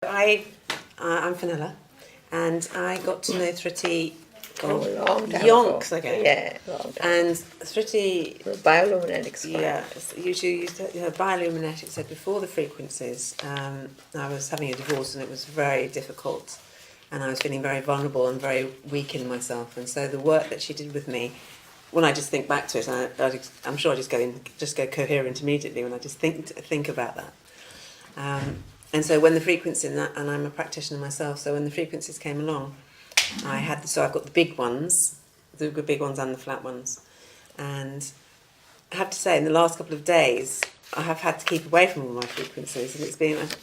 I'm Fenella, and I got to know Thrity a long time yonks ago. ago. Yeah, long time. And Thrity, bioluminetic square. yeah, usually used bioluminetic. So before the frequencies, I was having a divorce, and it was very difficult, and I was feeling very vulnerable and very weak in myself. And so the work that she did with me, when I just think back to it, I'm sure I just go coherent immediately when I just think about that. And so when the frequencies, and I'm a practitioner myself, so when the frequencies came along, I've got the big ones and the flat ones. And I have to say, in the last couple of days, I have had to keep away from all my frequencies, and it's been like,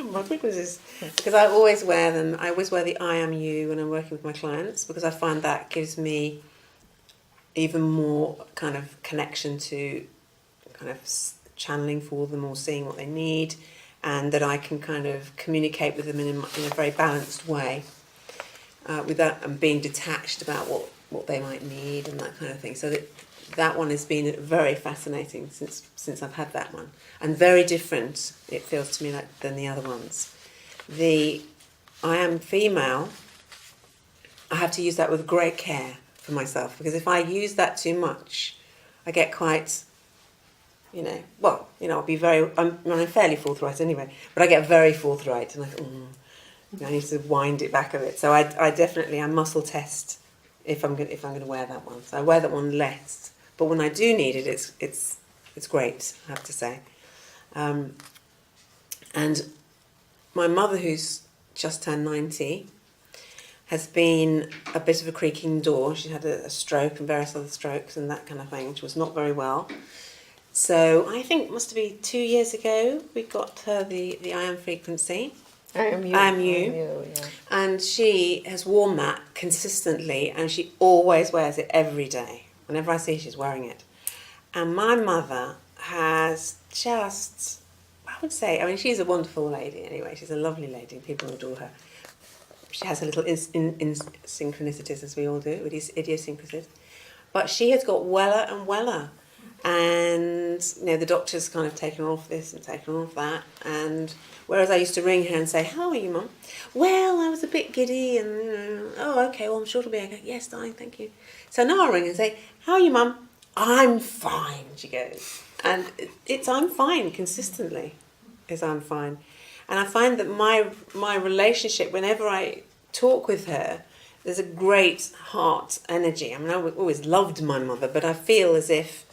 my frequencies. Because I always wear them. I always wear the IAM when I'm working with my clients, because I find that gives me even more kind of connection to kind of channeling for them or seeing what they need, and that I can kind of communicate with them in a very balanced way, without being detached about what they might need and that kind of thing. So that one has been very fascinating since I've had that one, and very different, it feels to me, like than the other ones. The I am female, I have to use that with great care for myself, because if I use that too much, I get quite, I'll be I'm fairly forthright anyway, but I get very forthright, and I need to wind it back a bit. So I muscle test if I'm going to wear that one. So I wear that one less, but when I do need it, it's great, I have to say. And my mother, who's just turned 90, has been a bit of a creaking door. She had a stroke and various other strokes and that kind of thing. She was not very well. So I think it must be 2 years ago we got her the IAM frequency. IAM, yeah. And she has worn that consistently, and she always wears it every day. Whenever I see her, she's wearing it. And my mother has just, I would say, she's a wonderful lady anyway. She's a lovely lady. People adore her. She has her little synchronicities, as we all do, with these idiosyncrasies. But she has got weller and weller. And the doctor's kind of taken her off this and taken her off that, and whereas I used to ring her and say, "How are you, Mum?" "Well, I was a bit giddy, and oh, okay, well, I'm sure it'll be okay." "Yes, darling, thank you." So now I ring her and say, "How are you, Mum?" "I'm fine," she goes, and it's "I'm fine" consistently is "I'm fine," and I find that my relationship, whenever I talk with her, there's a great heart energy. I always loved my mother, but I feel as if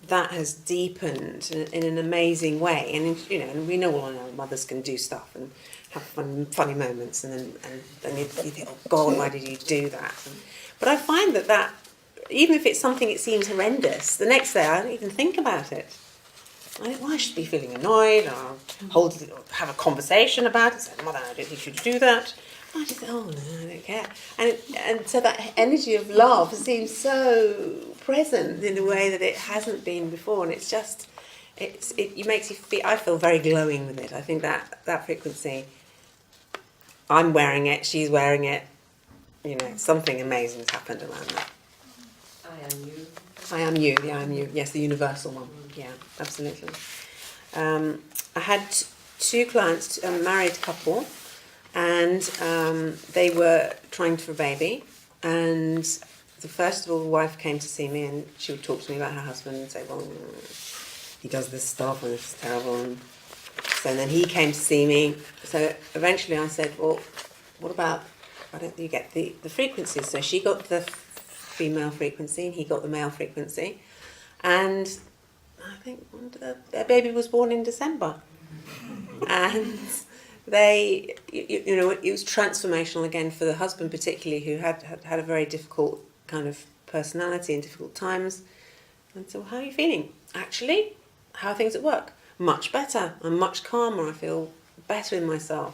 that has deepened in an amazing way, and and we know all our mothers can do stuff and have funny moments, and then you think, "Oh God, why did you do that?" But I find that even if it's something it seems horrendous, the next day I don't even think about it. I think, well, I should be feeling annoyed, or have a conversation about it. Say, "Mother, I don't think you should do that." I just think, "Oh no, I don't care," and so that energy of love seems so present in a way that it hasn't been before, and it's just it makes you feel. I feel very glowing with it. I think that frequency. I'm wearing it. She's wearing it. Something amazing has happened around that. I am you. The I am you. Yes, the universal one. Yeah, absolutely. I had two clients, a married couple, and they were trying for a baby. And first of all, the wife came to see me, and she would talk to me about her husband and say, "Well, he does this stuff, and it's terrible." And then he came to see me. So eventually I said, "Well, what about, why don't you get the frequencies?" So she got the female frequency, and he got the male frequency. And I think their baby was born in December. And it was transformational again for the husband, particularly, who had a very difficult kind of personality and difficult times. And so, "How are you feeling?" "Actually, how are things at work?" "Much better. I'm much calmer. I feel better in myself."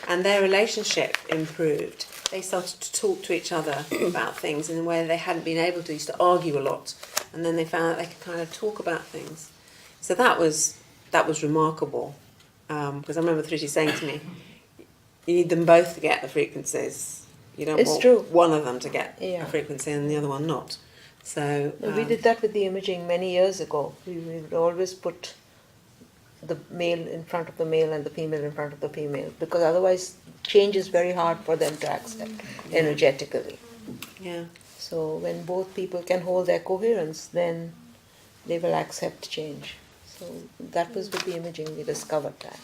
And their relationship improved. They started to talk to each other about things in a way that they hadn't been able to. They used to argue a lot, and then they found that they could kind of talk about things. So that was remarkable, because I remember Thrity saying to me, "You need them both to get the frequencies. You don't want one of them to get a frequency and the other one not." So we did that with the imaging many years ago. We would always put the male in front of the male and the female in front of the female, because otherwise change is very hard for them to accept energetically. Yeah. So when both people can hold their coherence, then they will accept change. So that was with the imaging, we discovered that.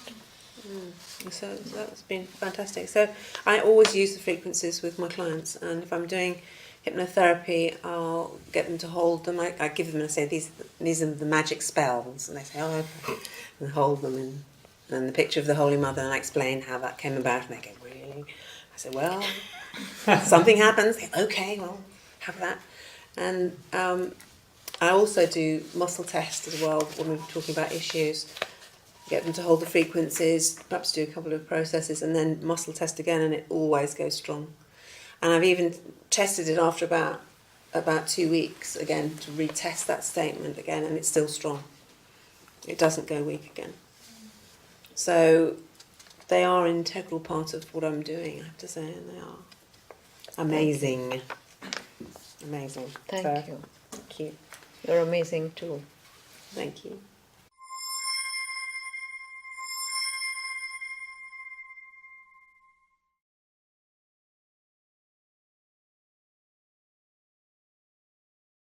So that's been fantastic. So I always use the frequencies with my clients, and if I'm doing hypnotherapy, I'll get them to hold them. I give them and I say these are the magic spells, and they say, oh, okay, and hold them, and the picture of the Holy Mother, and I explain how that came about, and they go, really? I say, well, something happens. They go, okay, well, have that, and I also do muscle tests as well when we're talking about issues. Get them to hold the frequencies, perhaps do a couple of processes, and then muscle test again, and it always goes strong. And I've even tested it after about 2 weeks again to retest that statement again, and it's still strong. It doesn't go weak again. So they are an integral part of what I'm doing, I have to say, and they are amazing. Amazing. Thank you. Thank you. You're amazing too. Thank you.